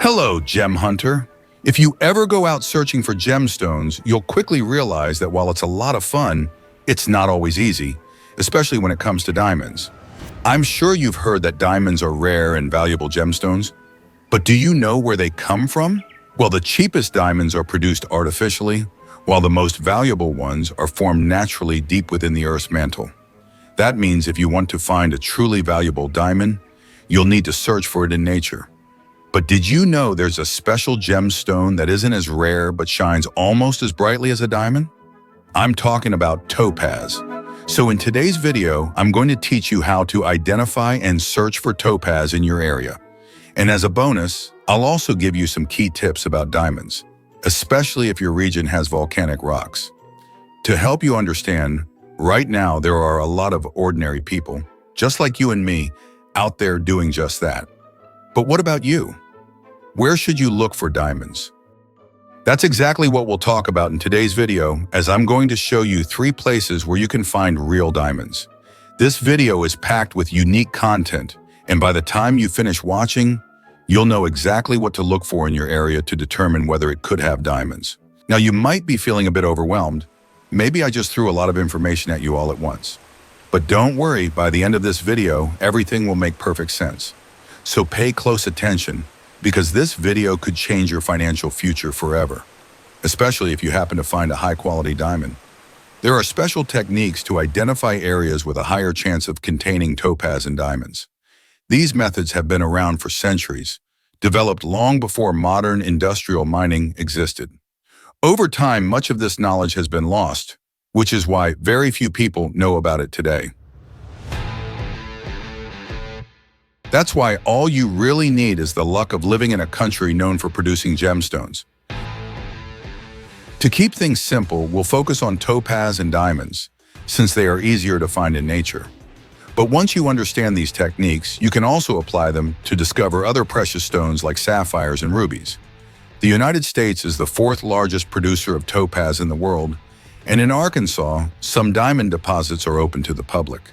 Hello, gem hunter. If you ever go out searching for gemstones, you'll quickly realize that while it's a lot of fun, it's not always easy, especially when it comes to diamonds. I'm sure you've heard that diamonds are rare and valuable gemstones, but do you know where they come from? Well, the cheapest diamonds are produced artificially, while the most valuable ones are formed naturally deep within the Earth's mantle. That means if you want to find a truly valuable diamond, you'll need to search for it in nature. But did you know there's a special gemstone that isn't as rare but shines almost as brightly as a diamond? I'm talking about topaz. So in today's video, I'm going to teach you how to identify and search for topaz in your area. And as a bonus, I'll also give you some key tips about diamonds, especially if your region has volcanic rocks. To help you understand, right now there are a lot of ordinary people, just like you and me, out there doing just that. But what about you? Where should you look for diamonds? That's exactly what we'll talk about in today's video, as I'm going to show you 3 places where you can find real diamonds. This video is packed with unique content, and by the time you finish watching, you'll know exactly what to look for in your area to determine whether it could have diamonds. Now, you might be feeling a bit overwhelmed. Maybe I just threw a lot of information at you all at once. But don't worry, by the end of this video, everything will make perfect sense. So pay close attention, because this video could change your financial future forever, especially if you happen to find a high-quality diamond. There are special techniques to identify areas with a higher chance of containing topaz and diamonds. These methods have been around for centuries, developed long before modern industrial mining existed. Over time, much of this knowledge has been lost, which is why very few people know about it today. That's why all you really need is the luck of living in a country known for producing gemstones. To keep things simple, we'll focus on topaz and diamonds, since they are easier to find in nature. But once you understand these techniques, you can also apply them to discover other precious stones like sapphires and rubies. The United States is the 4th largest producer of topaz in the world, and in Arkansas, some diamond deposits are open to the public.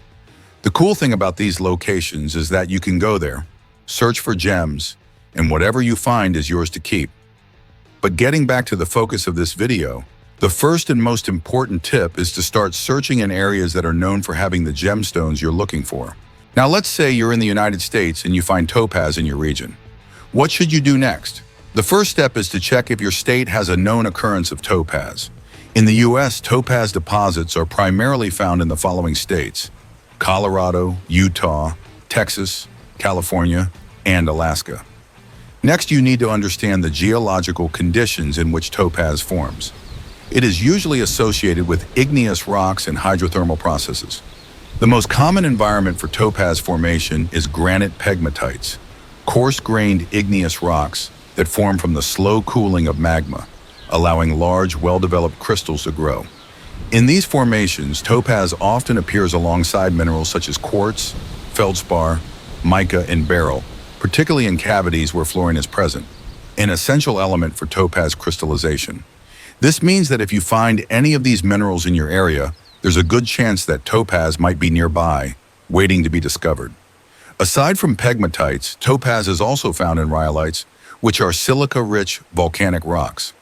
The cool thing about these locations is that you can go there, search for gems, and whatever you find is yours to keep. But getting back to the focus of this video, the first and most important tip is to start searching in areas that are known for having the gemstones you're looking for. Now let's say you're in the United States and you find topaz in your region. What should you do next? The first step is to check if your state has a known occurrence of topaz. In the US, topaz deposits are primarily found in the following states: Colorado, Utah, Texas, California, and Alaska. Next, you need to understand the geological conditions in which topaz forms. It is usually associated with igneous rocks and hydrothermal processes. The most common environment for topaz formation is granite pegmatites, coarse-grained igneous rocks that form from the slow cooling of magma, allowing large, well-developed crystals to grow. In these formations, topaz often appears alongside minerals such as quartz, feldspar, mica, and beryl, particularly in cavities where fluorine is present, an essential element for topaz crystallization. This means that if you find any of these minerals in your area, there's a good chance that topaz might be nearby, waiting to be discovered. Aside from pegmatites, topaz is also found in rhyolites, which are silica-rich volcanic rocks.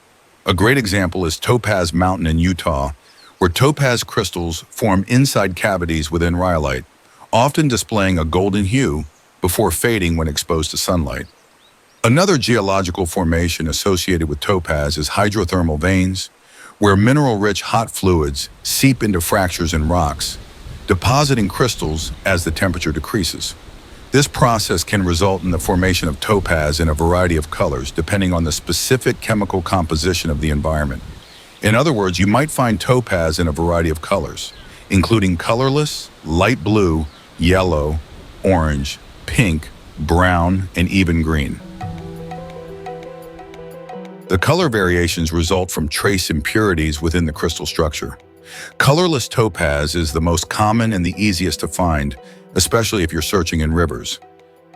A great example is Topaz Mountain in Utah, where topaz crystals form inside cavities within rhyolite, often displaying a golden hue before fading when exposed to sunlight. Another geological formation associated with topaz is hydrothermal veins, where mineral-rich hot fluids seep into fractures in rocks, depositing crystals as the temperature decreases. This process can result in the formation of topaz in a variety of colors, depending on the specific chemical composition of the environment. In other words, you might find topaz in a variety of colors, including colorless, light blue, yellow, orange, pink, brown, and even green. The color variations result from trace impurities within the crystal structure. Colorless topaz is the most common and the easiest to find, especially if you're searching in rivers.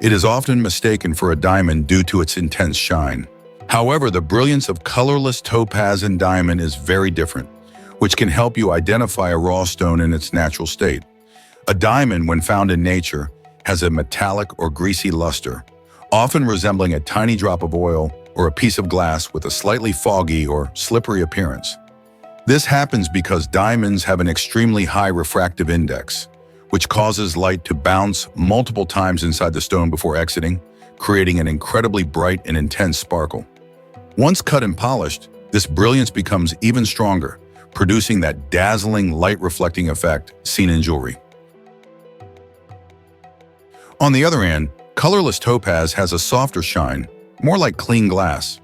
It is often mistaken for a diamond due to its intense shine. However, the brilliance of colorless topaz and diamond is very different, which can help you identify a raw stone in its natural state. A diamond, when found in nature, has a metallic or greasy luster, often resembling a tiny drop of oil or a piece of glass with a slightly foggy or slippery appearance. This happens because diamonds have an extremely high refractive index, which causes light to bounce multiple times inside the stone before exiting, creating an incredibly bright and intense sparkle. Once cut and polished, this brilliance becomes even stronger, producing that dazzling light-reflecting effect seen in jewelry. On the other hand, colorless topaz has a softer shine, more like clean glass.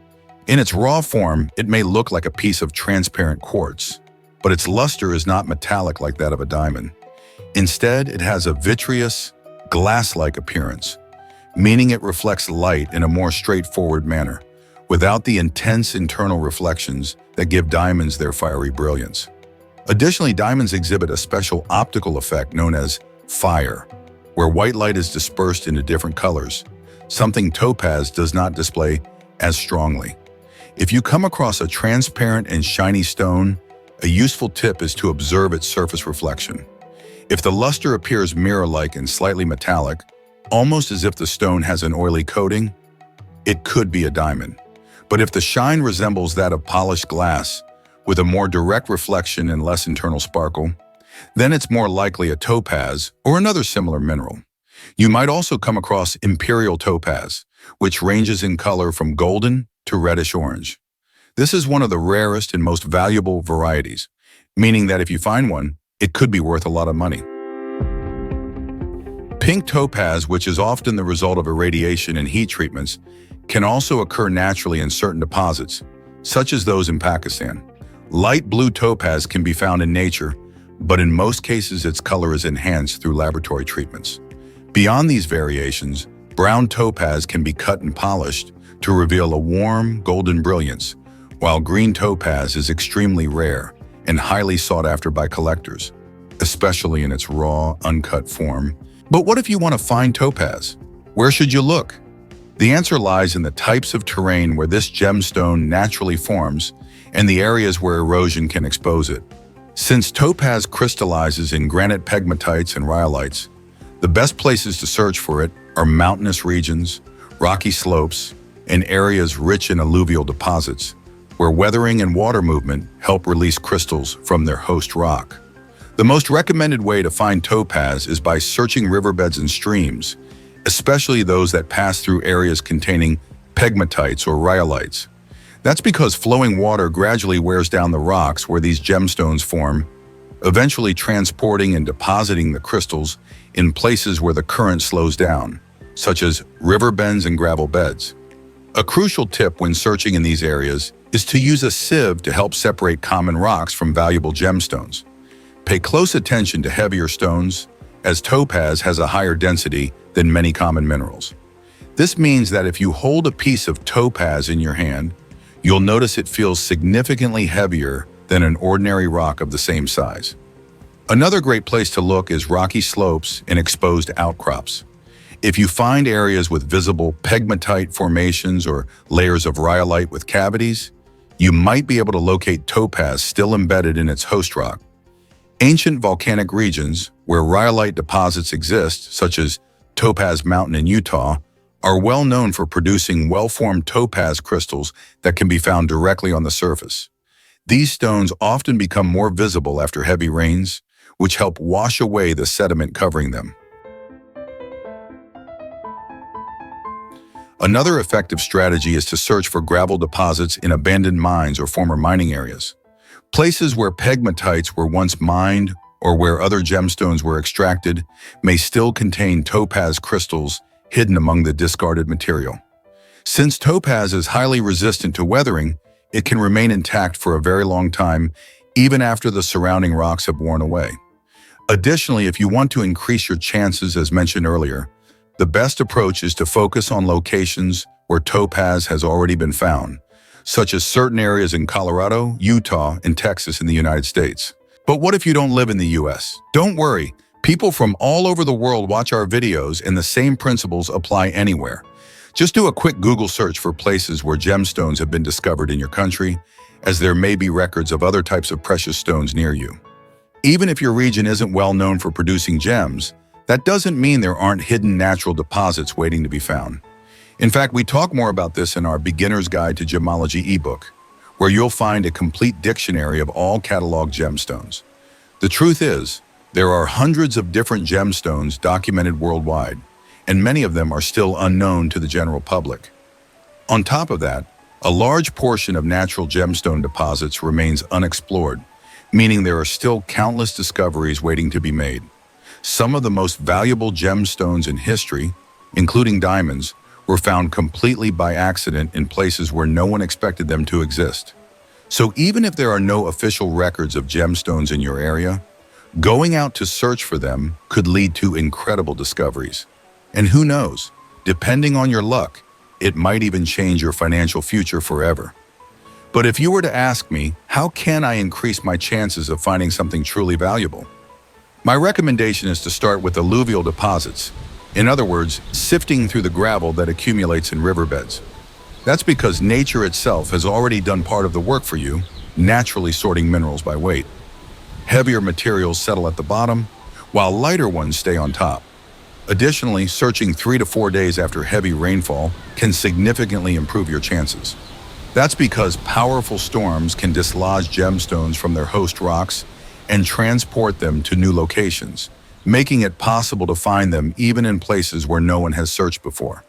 In its raw form, it may look like a piece of transparent quartz, but its luster is not metallic like that of a diamond. Instead, it has a vitreous, glass-like appearance, meaning it reflects light in a more straightforward manner, without the intense internal reflections that give diamonds their fiery brilliance. Additionally, diamonds exhibit a special optical effect known as fire, where white light is dispersed into different colors, something topaz does not display as strongly. If you come across a transparent and shiny stone, a useful tip is to observe its surface reflection. If the luster appears mirror-like and slightly metallic, almost as if the stone has an oily coating, it could be a diamond. But if the shine resembles that of polished glass, with a more direct reflection and less internal sparkle, then it's more likely a topaz or another similar mineral. You might also come across imperial topaz, which ranges in color from golden to reddish orange. This is one of the rarest and most valuable varieties, meaning that if you find one, it could be worth a lot of money. Pink topaz, which is often the result of irradiation and heat treatments, can also occur naturally in certain deposits, such as those in Pakistan. Light blue topaz can be found in nature, but in most cases its color is enhanced through laboratory treatments. Beyond these variations, brown topaz can be cut and polished to reveal a warm, golden brilliance, while green topaz is extremely rare and highly sought after by collectors, especially in its raw, uncut form. But what if you want to find topaz? Where should you look? The answer lies in the types of terrain where this gemstone naturally forms and the areas where erosion can expose it. Since topaz crystallizes in granite pegmatites and rhyolites, the best places to search for it are mountainous regions, rocky slopes, and areas rich in alluvial deposits, where weathering and water movement help release crystals from their host rock. The most recommended way to find topaz is by searching riverbeds and streams, especially those that pass through areas containing pegmatites or rhyolites. That's because flowing water gradually wears down the rocks where these gemstones form, eventually transporting and depositing the crystals in places where the current slows down, such as river bends and gravel beds. A crucial tip when searching in these areas is to use a sieve to help separate common rocks from valuable gemstones. Pay close attention to heavier stones, as topaz has a higher density than many common minerals. This means that if you hold a piece of topaz in your hand, you'll notice it feels significantly heavier than an ordinary rock of the same size. Another great place to look is rocky slopes and exposed outcrops. If you find areas with visible pegmatite formations or layers of rhyolite with cavities, you might be able to locate topaz still embedded in its host rock. Ancient volcanic regions where rhyolite deposits exist, such as Topaz Mountain in Utah, are well known for producing well-formed topaz crystals that can be found directly on the surface. These stones often become more visible after heavy rains, which help wash away the sediment covering them. Another effective strategy is to search for gravel deposits in abandoned mines or former mining areas. Places where pegmatites were once mined or where other gemstones were extracted may still contain topaz crystals hidden among the discarded material. Since topaz is highly resistant to weathering, it can remain intact for a very long time, even after the surrounding rocks have worn away. Additionally, if you want to increase your chances, as mentioned earlier, the best approach is to focus on locations where topaz has already been found, such as certain areas in Colorado, Utah, and Texas in the United States. But what if you don't live in the US? Don't worry, people from all over the world watch our videos and the same principles apply anywhere. Just do a quick Google search for places where gemstones have been discovered in your country, as there may be records of other types of precious stones near you. Even if your region isn't well known for producing gems, that doesn't mean there aren't hidden natural deposits waiting to be found. In fact, we talk more about this in our Beginner's Guide to Gemology ebook, where you'll find a complete dictionary of all cataloged gemstones. The truth is, there are hundreds of different gemstones documented worldwide, and many of them are still unknown to the general public. On top of that, a large portion of natural gemstone deposits remains unexplored, meaning there are still countless discoveries waiting to be made. Some of the most valuable gemstones in history, including diamonds, were found completely by accident in places where no one expected them to exist. So even if there are no official records of gemstones in your area, going out to search for them could lead to incredible discoveries. And who knows, depending on your luck, it might even change your financial future forever. But if you were to ask me, how can I increase my chances of finding something truly valuable? My recommendation is to start with alluvial deposits. In other words, sifting through the gravel that accumulates in riverbeds. That's because nature itself has already done part of the work for you, naturally sorting minerals by weight. Heavier materials settle at the bottom, while lighter ones stay on top. Additionally, searching 3 to 4 days after heavy rainfall can significantly improve your chances. That's because powerful storms can dislodge gemstones from their host rocks and transport them to new locations, making it possible to find them even in places where no one has searched before.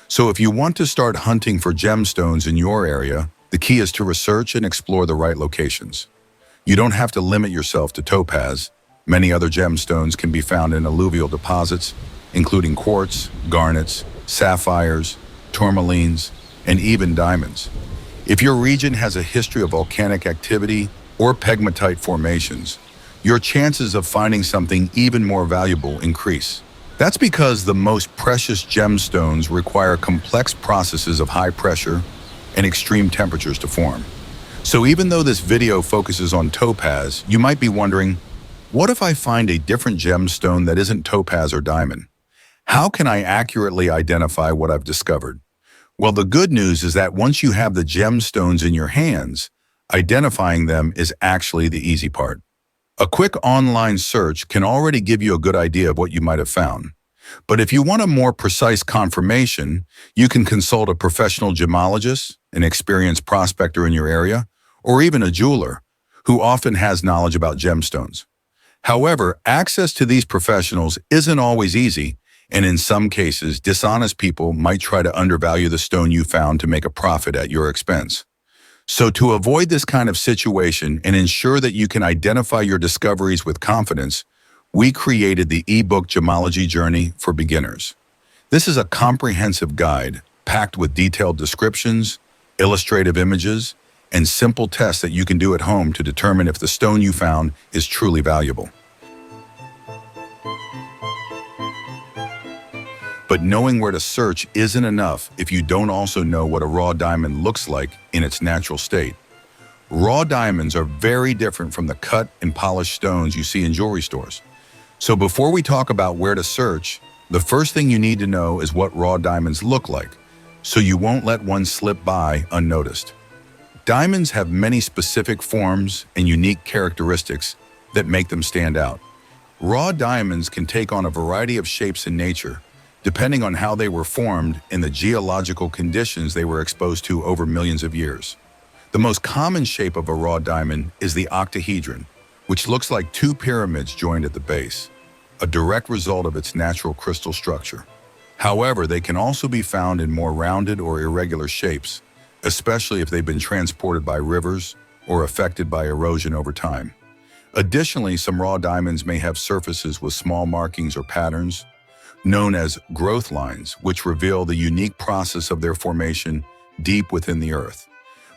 So if you want to start hunting for gemstones in your area, the key is to research and explore the right locations. You don't have to limit yourself to topaz. Many other gemstones can be found in alluvial deposits, including quartz, garnets, sapphires, tourmalines, and even diamonds. If your region has a history of volcanic activity or pegmatite formations, your chances of finding something even more valuable increase. That's because the most precious gemstones require complex processes of high pressure and extreme temperatures to form. So even though this video focuses on topaz, you might be wondering, what if I find a different gemstone that isn't topaz or diamond? How can I accurately identify what I've discovered? Well, the good news is that once you have the gemstones in your hands, identifying them is actually the easy part. A quick online search can already give you a good idea of what you might have found. But if you want a more precise confirmation, you can consult a professional gemologist, an experienced prospector in your area, or even a jeweler who often has knowledge about gemstones. However, access to these professionals isn't always easy, and in some cases, dishonest people might try to undervalue the stone you found to make a profit at your expense. So to avoid this kind of situation and ensure that you can identify your discoveries with confidence, we created the ebook Gemology Journey for Beginners. This is a comprehensive guide packed with detailed descriptions, illustrative images, and simple tests that you can do at home to determine if the stone you found is truly valuable. But knowing where to search isn't enough if you don't also know what a raw diamond looks like in its natural state. Raw diamonds are very different from the cut and polished stones you see in jewelry stores. So before we talk about where to search, the first thing you need to know is what raw diamonds look like, so you won't let one slip by unnoticed. Diamonds have many specific forms and unique characteristics that make them stand out. Raw diamonds can take on a variety of shapes in nature, depending on how they were formed and the geological conditions they were exposed to over millions of years. The most common shape of a raw diamond is the octahedron, which looks like two pyramids joined at the base, a direct result of its natural crystal structure. However, they can also be found in more rounded or irregular shapes, especially if they've been transported by rivers or affected by erosion over time. Additionally, some raw diamonds may have surfaces with small markings or patterns, known as growth lines, which reveal the unique process of their formation deep within the earth.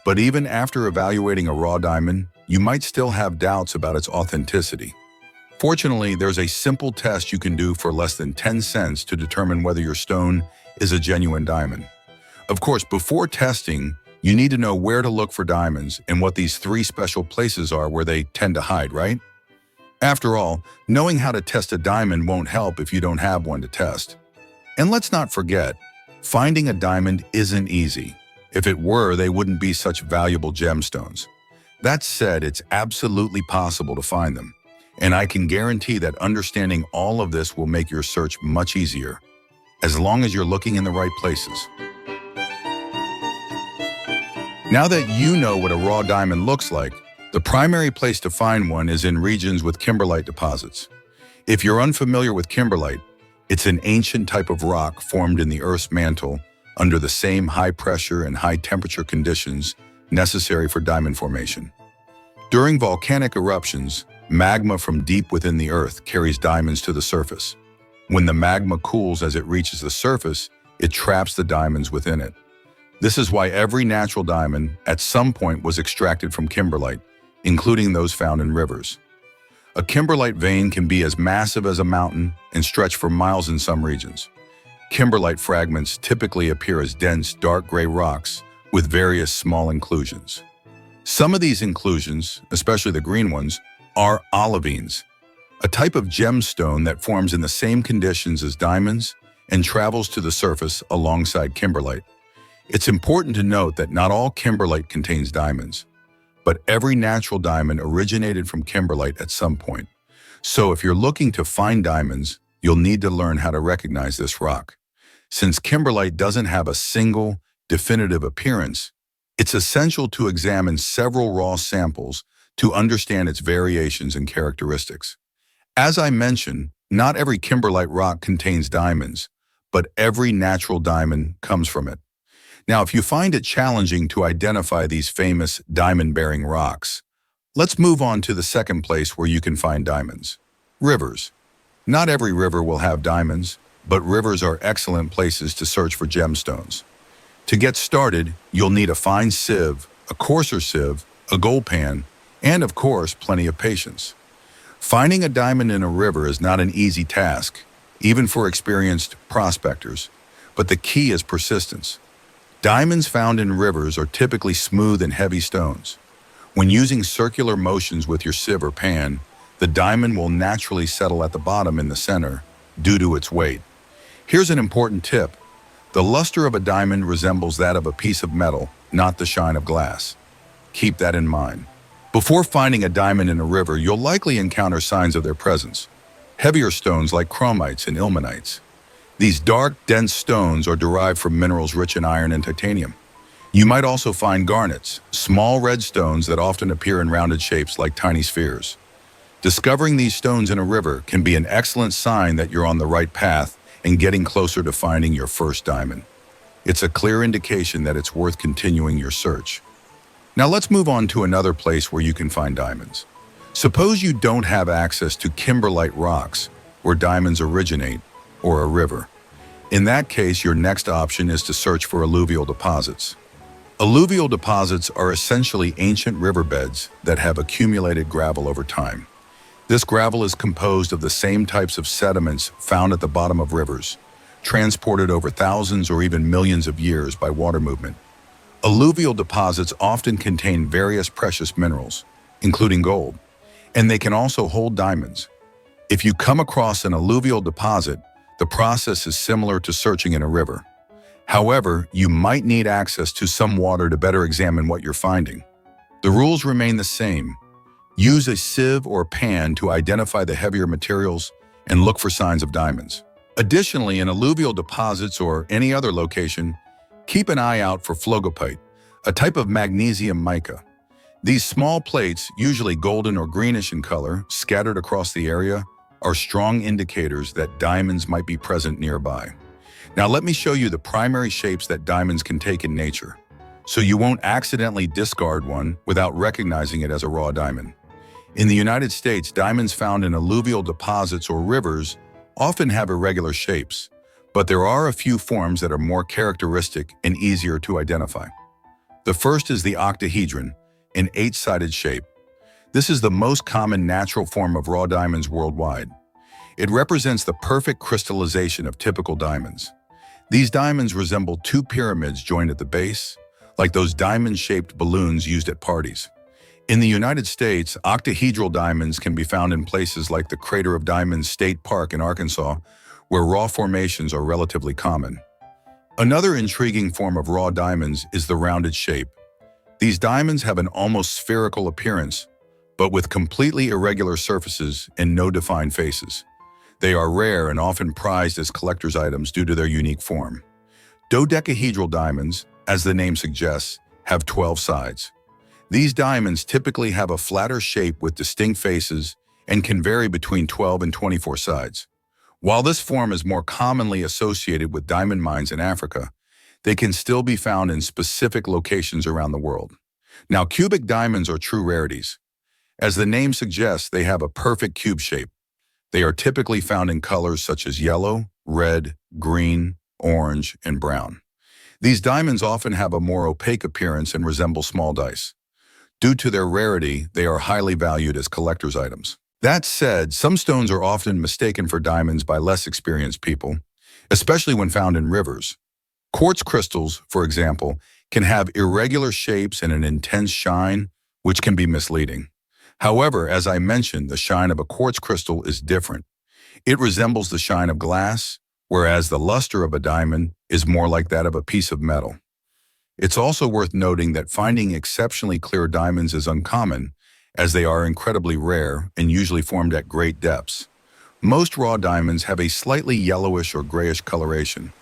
But even after evaluating a raw diamond, you might still have doubts about its authenticity. Fortunately, there's a simple test you can do for less than 10 cents to determine whether your stone is a genuine diamond. Of course, before testing, you need to know where to look for diamonds and what these 3 special places are where they tend to hide, right? After all, knowing how to test a diamond won't help if you don't have one to test. And let's not forget, finding a diamond isn't easy. If it were, they wouldn't be such valuable gemstones. That said, it's absolutely possible to find them. And I can guarantee that understanding all of this will make your search much easier, as long as you're looking in the right places. Now that you know what a raw diamond looks like, the primary place to find one is in regions with kimberlite deposits. If you're unfamiliar with kimberlite, it's an ancient type of rock formed in the Earth's mantle under the same high pressure and high temperature conditions necessary for diamond formation. During volcanic eruptions, magma from deep within the Earth carries diamonds to the surface. When the magma cools as it reaches the surface, it traps the diamonds within it. This is why every natural diamond at some point was extracted from kimberlite, including those found in rivers. A kimberlite vein can be as massive as a mountain and stretch for miles in some regions. Kimberlite fragments typically appear as dense, dark gray rocks with various small inclusions. Some of these inclusions, especially the green ones, are olivines, a type of gemstone that forms in the same conditions as diamonds and travels to the surface alongside kimberlite. It's important to note that not all kimberlite contains diamonds, but every natural diamond originated from kimberlite at some point. So if you're looking to find diamonds, you'll need to learn how to recognize this rock. Since kimberlite doesn't have a single, definitive appearance, it's essential to examine several raw samples to understand its variations and characteristics. As I mentioned, not every kimberlite rock contains diamonds, but every natural diamond comes from it. Now, if you find it challenging to identify these famous diamond-bearing rocks, let's move on to the second place where you can find diamonds: rivers. Not every river will have diamonds, but rivers are excellent places to search for gemstones. To get started, you'll need a fine sieve, a coarser sieve, a gold pan, and of course, plenty of patience. Finding a diamond in a river is not an easy task, even for experienced prospectors, but the key is persistence. Diamonds found in rivers are typically smooth and heavy stones. When using circular motions with your sieve or pan, the diamond will naturally settle at the bottom in the center due to its weight. Here's an important tip. The luster of a diamond resembles that of a piece of metal, not the shine of glass. Keep that in mind. Before finding a diamond in a river, you'll likely encounter signs of their presence. Heavier stones like chromites and ilmenites. These dark, dense stones are derived from minerals rich in iron and titanium. You might also find garnets, small red stones that often appear in rounded shapes like tiny spheres. Discovering these stones in a river can be an excellent sign that you're on the right path and getting closer to finding your first diamond. It's a clear indication that it's worth continuing your search. Now let's move on to another place where you can find diamonds. Suppose you don't have access to kimberlite rocks, where diamonds originate, or a river. In that case, your next option is to search for alluvial deposits. Alluvial deposits are essentially ancient riverbeds that have accumulated gravel over time. This gravel is composed of the same types of sediments found at the bottom of rivers, transported over thousands or even millions of years by water movement. Alluvial deposits often contain various precious minerals, including gold, and they can also hold diamonds. If you come across an alluvial deposit, the process is similar to searching in a river. However, you might need access to some water to better examine what you're finding. The rules remain the same. Use a sieve or pan to identify the heavier materials and look for signs of diamonds. Additionally, in alluvial deposits or any other location, keep an eye out for phlogopite, a type of magnesium mica. These small plates, usually golden or greenish in color, scattered across the area, are strong indicators that diamonds might be present nearby. Now let me show you the primary shapes that diamonds can take in nature, so you won't accidentally discard one without recognizing it as a raw diamond. In the United States, diamonds found in alluvial deposits or rivers often have irregular shapes, but there are a few forms that are more characteristic and easier to identify. The first is the octahedron, an 8-sided shape. This is the most common natural form of raw diamonds worldwide. It represents the perfect crystallization of typical diamonds. These diamonds resemble two pyramids joined at the base, like those diamond-shaped balloons used at parties. In the United States, octahedral diamonds can be found in places like the Crater of Diamonds State Park in Arkansas, where raw formations are relatively common. Another intriguing form of raw diamonds is the rounded shape. These diamonds have an almost spherical appearance, but with completely irregular surfaces and no defined faces. They are rare and often prized as collector's items due to their unique form. Dodecahedral diamonds, as the name suggests, have 12 sides. These diamonds typically have a flatter shape with distinct faces and can vary between 12 and 24 sides. While this form is more commonly associated with diamond mines in Africa, they can still be found in specific locations around the world. Now, cubic diamonds are true rarities. As the name suggests, they have a perfect cube shape. They are typically found in colors such as yellow, red, green, orange, and brown. These diamonds often have a more opaque appearance and resemble small dice. Due to their rarity, they are highly valued as collector's items. That said, some stones are often mistaken for diamonds by less experienced people, especially when found in rivers. Quartz crystals, for example, can have irregular shapes and an intense shine, which can be misleading. However, as I mentioned, the shine of a quartz crystal is different. It resembles the shine of glass, whereas the luster of a diamond is more like that of a piece of metal. It's also worth noting that finding exceptionally clear diamonds is uncommon, as they are incredibly rare and usually formed at great depths. Most raw diamonds have a slightly yellowish or grayish coloration.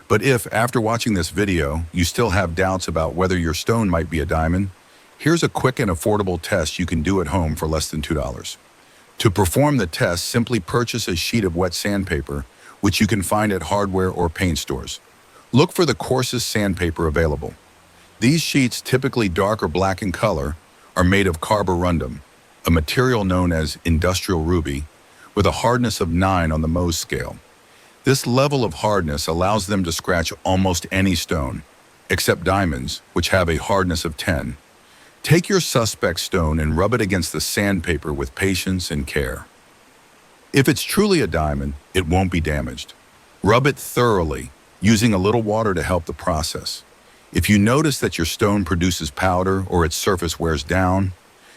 But if, after watching this video, you still have doubts about whether your stone might be a diamond, here's a quick and affordable test you can do at home for less than $2. To perform the test, simply purchase a sheet of wet sandpaper, which you can find at hardware or paint stores. Look for the coarsest sandpaper available. These sheets, typically dark or black in color, are made of carborundum, a material known as industrial ruby, with a hardness of 9 on the Mohs scale. This level of hardness allows them to scratch almost any stone, except diamonds, which have a hardness of 10. Take your suspect stone and rub it against the sandpaper with patience and care. If it's truly a diamond, it won't be damaged. Rub it thoroughly, using a little water to help the process. If you notice that your stone produces powder or its surface wears down,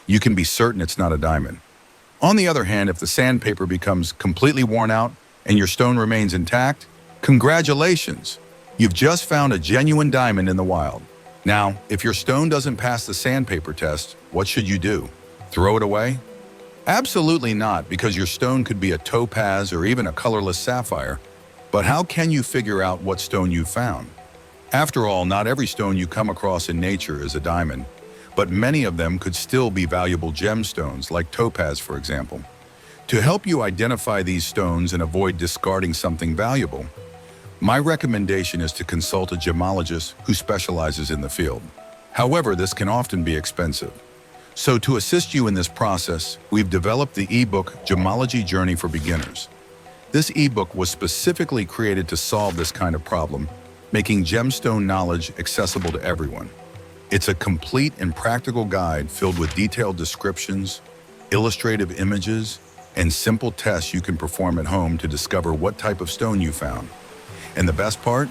you can be certain it's not a diamond. On the other hand, if the sandpaper becomes completely worn out and your stone remains intact, congratulations! You've just found a genuine diamond in the wild. Now, if your stone doesn't pass the sandpaper test, what should you do? Throw it away? Absolutely not, because your stone could be a topaz or even a colorless sapphire. But how can you figure out what stone you found? After all, not every stone you come across in nature is a diamond, but many of them could still be valuable gemstones, like topaz, for example. To help you identify these stones and avoid discarding something valuable, my recommendation is to consult a gemologist who specializes in the field. However, this can often be expensive. So to assist you in this process, we've developed the ebook Gemology Journey for Beginners. This ebook was specifically created to solve this kind of problem, making gemstone knowledge accessible to everyone. It's a complete and practical guide filled with detailed descriptions, illustrative images, and simple tests you can perform at home to discover what type of stone you found. And the best part?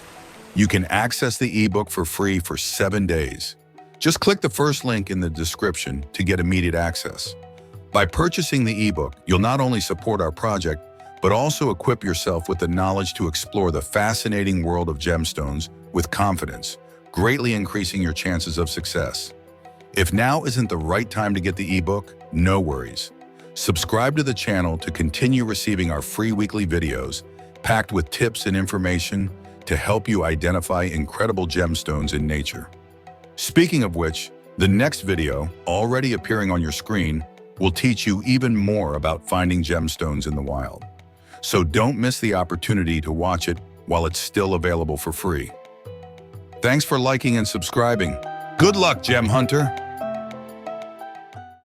You can access the ebook for free for 7 days. Just click the first link in the description to get immediate access. By purchasing the ebook, you'll not only support our project, but also equip yourself with the knowledge to explore the fascinating world of gemstones with confidence, greatly increasing your chances of success. If now isn't the right time to get the ebook, no worries. Subscribe to the channel to continue receiving our free weekly videos, packed with tips and information to help you identify incredible gemstones in nature. Speaking of which, the next video, already appearing on your screen, will teach you even more about finding gemstones in the wild. So don't miss the opportunity to watch it while it's still available for free. Thanks for liking and subscribing. Good luck, Gem Hunter!